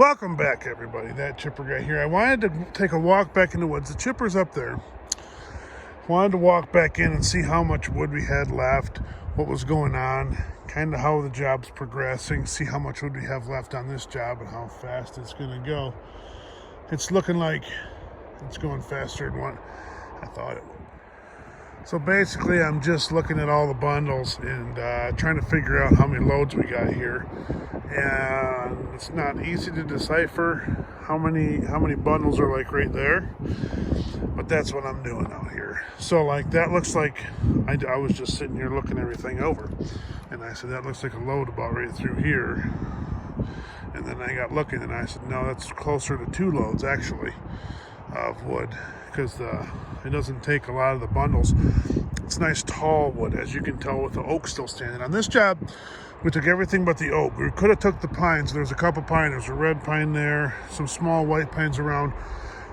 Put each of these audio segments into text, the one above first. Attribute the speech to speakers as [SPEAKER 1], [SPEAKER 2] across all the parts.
[SPEAKER 1] Welcome back, everybody. That chipper guy here. I wanted to take a walk back in the woods. The chipper's up there. Wanted to walk back in and see how much wood we had left, what was going on, kind of how the job's progressing, see how much wood we have left on this job and how fast it's going to go. It's looking like it's going faster than what I thought it would. So basically, I'm just looking at all the bundles and trying to figure out how many loads we got here. And it's not easy to decipher how many bundles are like right there, but that's what I'm doing out here. So like that looks like I was just sitting here looking everything over, and I said that looks like a load about right through here. And then I got looking and I said no, that's closer to 2 loads actually of wood, because it doesn't take a lot of the bundles. It's nice tall wood, as you can tell with the oak still standing. On this job, we took everything but the oak. We could have took the pines. There's a couple pines. There's a red pine there, some small white pines around.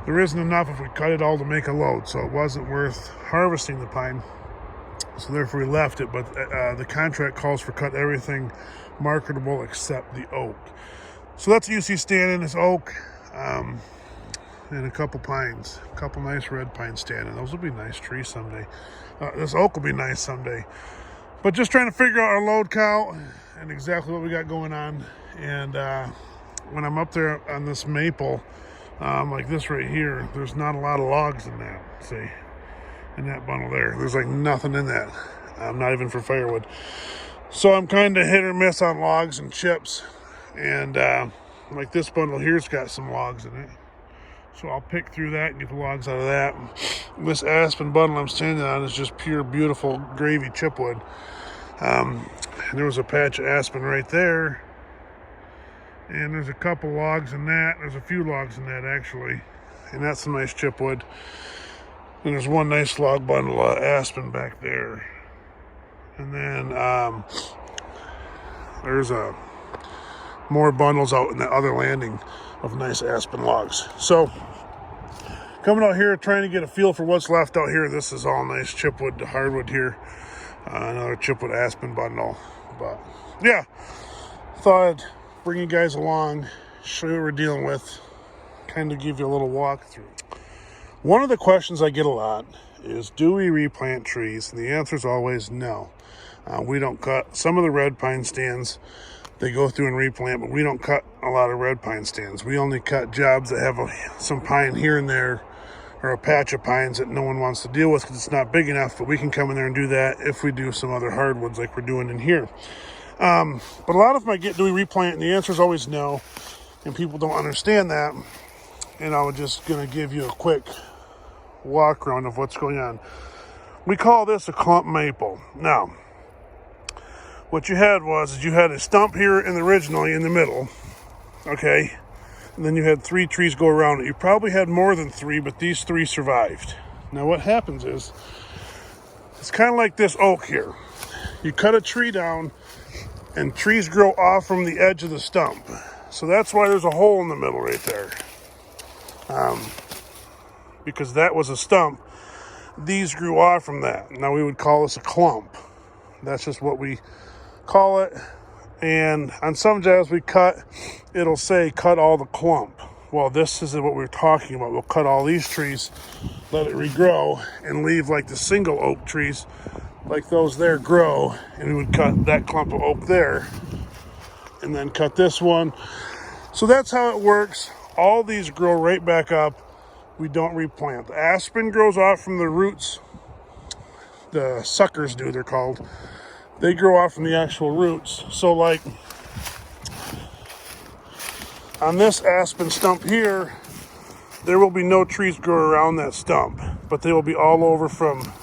[SPEAKER 1] There isn't enough if we cut it all to make a load, so it wasn't worth harvesting the pine. So therefore we left it, but the contract calls for cut everything marketable except the oak. So that's what you see standing, is oak. And a couple pines, a couple nice red pines standing. Those will be nice trees someday. This oak will be nice someday. But just trying to figure out our load count and exactly what we got going on. And when I'm up there on this maple, like this right here, there's not a lot of logs in that. See, in that bundle there, there's like nothing in that. Not even for firewood. So I'm kind of hit or miss on logs and chips. And like this bundle here's got some logs in it. So I'll pick through that and get the logs out of that. This aspen bundle I'm standing on is just pure, beautiful gravy chipwood. There was a patch of aspen right there. And there's a couple logs in that. There's a few logs in that, actually. And that's some nice chipwood. And there's one nice log bundle of aspen back there. And then there's more bundles out in the other landing of nice aspen logs. So coming out here trying to get a feel for what's left out here. This is all nice chipwood to hardwood here. Another chipwood aspen bundle. But yeah, thought I'd bring you guys along, show you what we're dealing with, kind of give you a little walkthrough. One of the questions I get a lot is, do we replant trees? And the answer is always no. We don't cut some of the red pine stands. They go through and replant, but we don't cut a lot of red pine stands. We only cut jobs that have some pine here and there, or a patch of pines that no one wants to deal with because it's not big enough, but we can come in there and do that if we do some other hardwoods like we're doing in here. But a lot of them I get, do we replant? And the answer is always no, and people don't understand that. And I was just going to give you a quick walk around of what's going on. We call this a clump maple. Now, what you had was you had a stump here originally in the middle, okay? And then you had 3 trees go around it. You probably had more than 3, but these 3 survived. Now what happens is, it's kind of like this oak here. You cut a tree down, and trees grow off from the edge of the stump. So that's why there's a hole in the middle right there. Because that was a stump. These grew off from that. Now we would call this a clump. That's just what we call it. And on some jobs we cut, it'll say cut all the clump. Well, this is what we're talking about. We'll cut all these trees, let it regrow, and leave like the single oak trees, like those there, grow, and we would cut that clump of oak there and then cut this one. So that's how it works. All these grow right back up. We don't replant. The aspen grows off from the roots. The suckers do, they're called. They grow off from the actual roots. So like on this aspen stump here, there will be no trees grow around that stump, but they will be all over from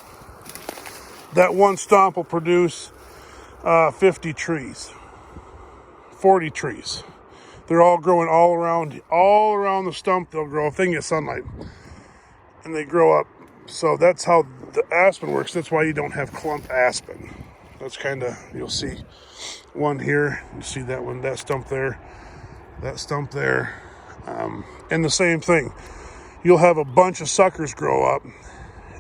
[SPEAKER 1] that one stump will produce 50 trees, 40 trees. They're all growing all around the stump. They'll grow if they can get sunlight, and they grow up. So that's how the aspen works. That's why you don't have clump aspen. That's kind of, you'll see one here, you see that one, that stump there, and the same thing. You'll have a bunch of suckers grow up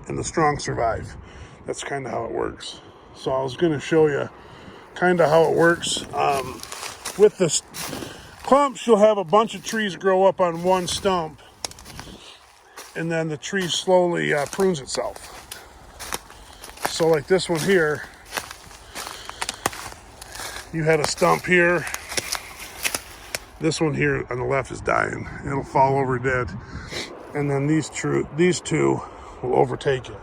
[SPEAKER 1] and the strong survive. That's kind of how it works. So I was going to show you kind of how it works with this Clumps, you'll have a bunch of trees grow up on one stump, and then the tree slowly prunes itself. So like this one here, you had a stump here. This one here on the left is dying. It'll fall over dead. And then these two will overtake it.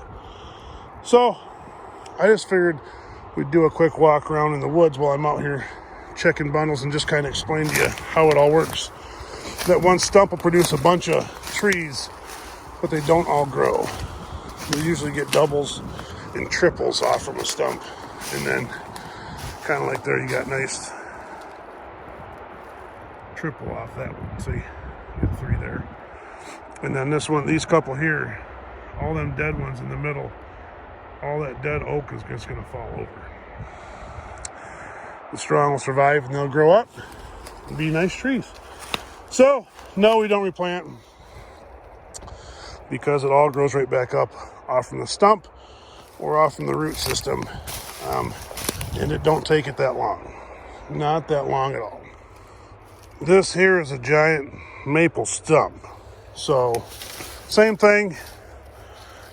[SPEAKER 1] So I just figured we'd do a quick walk around in the woods while I'm out here checking bundles and just kind of explain to you how it all works. That one stump will produce a bunch of trees, but they don't all grow. You usually get doubles and triples off from a stump. And then kind of like there, you got nice triple off that one. See, you got 3 there. And then this one, these couple here, all them dead ones in the middle, all that dead oak is just gonna fall over. The strong will survive and they'll grow up and be nice trees. So, no, we don't replant because it all grows right back up off from the stump or off from the root system. And it don't take it that long. Not that long at all. This here is a giant maple stump. So, same thing.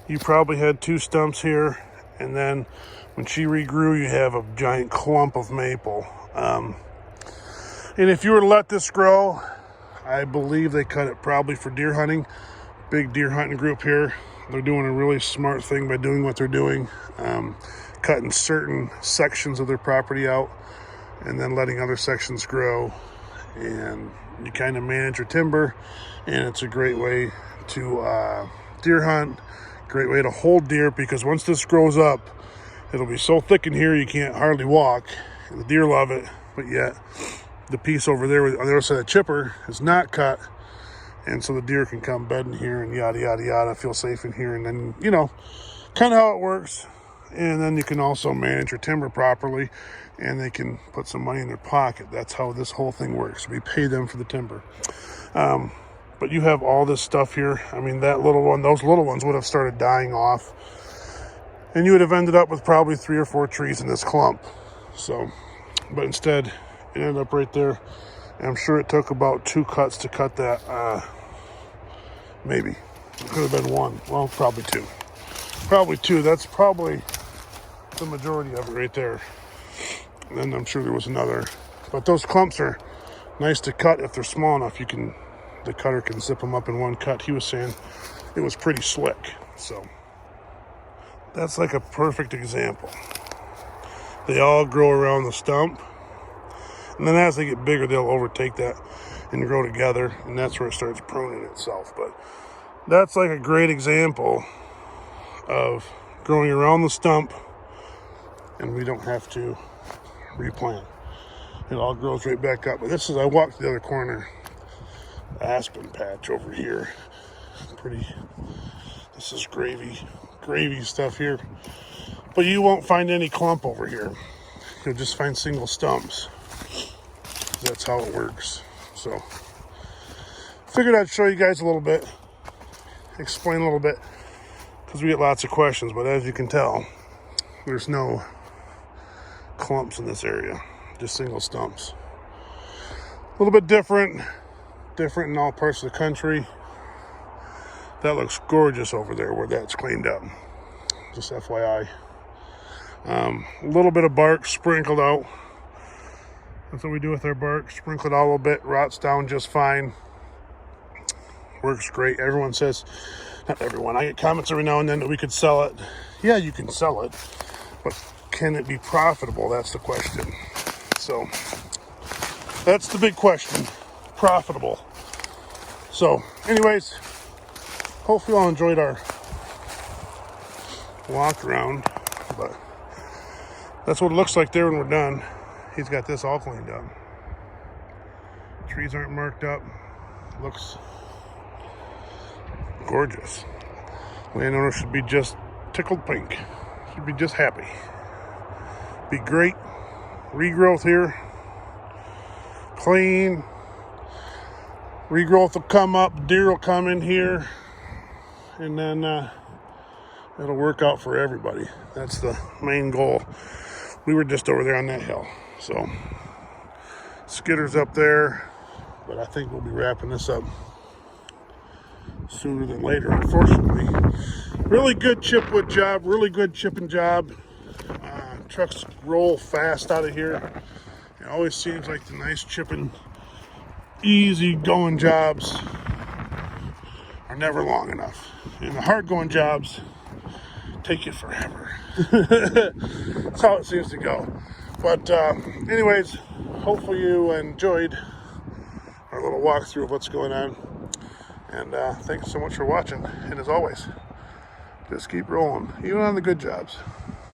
[SPEAKER 1] You probably had 2 stumps here, and then when she regrew, you have a giant clump of maple. And if you were to let this grow, I believe they cut it probably for deer hunting. Big deer hunting group here. They're doing a really smart thing by doing what they're doing. Cutting certain sections of their property out and then letting other sections grow. And you kind of manage your timber, and it's a great way to deer hunt, great way to hold deer, because once this grows up, it'll be so thick in here you can't hardly walk. The deer love it, but yet the piece over there on the other side of the chipper is not cut, and so the deer can come bed in here and yada yada yada, feel safe in here. And then, you know, kind of how it works. And then you can also manage your timber properly, and they can put some money in their pocket. That's how this whole thing works. We pay them for the timber. But you have all this stuff here. I mean, that little one, those little ones would have started dying off, and you would have ended up with probably 3 or 4 trees in this clump. So, but instead, it ended up right there. And I'm sure it took about 2 cuts to cut that. Maybe. It could have been 1. Well, probably 2. Probably 2. That's probably the majority of it right there. And then I'm sure there was another. But those clumps are nice to cut if they're small enough. The cutter can zip them up in one cut. He was saying it was pretty slick. So that's like a perfect example. They all grow around the stump. And then as they get bigger, they'll overtake that and grow together. And that's where it starts pruning itself. But that's like a great example of growing around the stump, and we don't have to replant. It all grows right back up. But this is, I walked to the other corner, aspen patch over here. This is gravy stuff here. But you won't find any clump over here. You'll just find single stumps. That's how it works. So, figured I'd show you guys a little bit, explain a little bit, because we get lots of questions. But as you can tell, there's no clumps in this area, just single stumps. A little bit different in all parts of the country. That looks gorgeous over there where that's cleaned up. Just FYI. A little bit of bark sprinkled out. That's what we do with our bark. Sprinkle it out a little bit, rots down just fine. Works great. Everyone says, not everyone, I get comments every now and then that we could sell it. Yeah, you can sell it, but can it be profitable? That's the question. So that's the big question. Profitable. So anyways, hopefully you all enjoyed our walk around, but that's what it looks like there when we're done. He's got this all cleaned up. Trees aren't marked up. Looks gorgeous. Landowner should be just tickled pink. Should be just happy. Be great. Regrowth here. Clean. Regrowth will come up. Deer will come in here. And then it'll work out for everybody. That's the main goal. We were just over there on that hill. So, Skitter's up there. but I think we'll be wrapping this up sooner than later, unfortunately. Really good chipwood job, really good chipping job. Trucks roll fast out of here. It always seems like the nice chipping, easy going jobs are never long enough. And the hard going jobs take you forever. That's how it seems to go. But anyways, hopefully you enjoyed our little walkthrough of what's going on. And thanks so much for watching. And as always, just keep rolling, even on the good jobs.